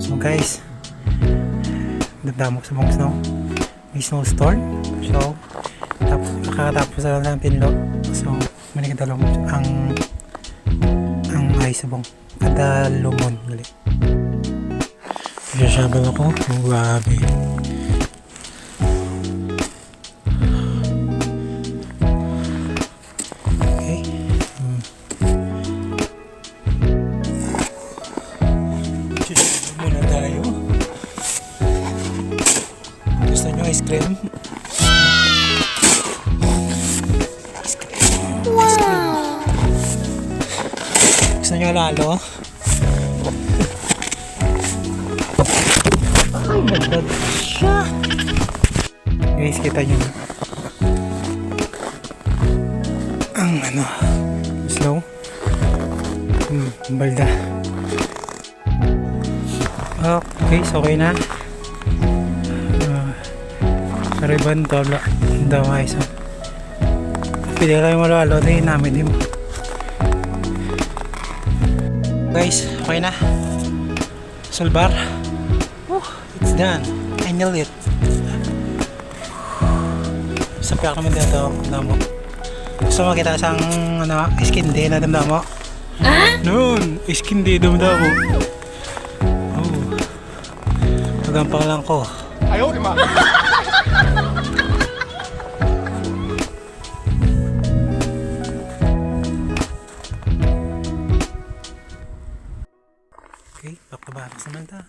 So guys, dadamok sa buong snow. May snowstorm. So, nakakatapos na lang ng pinlo. So, manikadalong ang ay sabong. Kadalumon. Gali. Sasabal ako. Oh, grabe. Okay. Sasabal muna tayo. Gusto nyo ice cream? Gusto nyo lalo? Ay, nagdag siya. Guys, kita nyo ang ano, slow. Balda. Okay, so okay na. Kariban tolo. Damay so. Pili lang yung malalo. Dahil namin din. Guys, okay na. Sulbar. It's done. I nailed it. Sapiak naman dito. Damo. Gusto mo kita sang ano, skin day na damdamo? Noon, skin day damdamo. Oh. Magampang lang ko. Ayaw, di ba? Okay, back to back naman ta.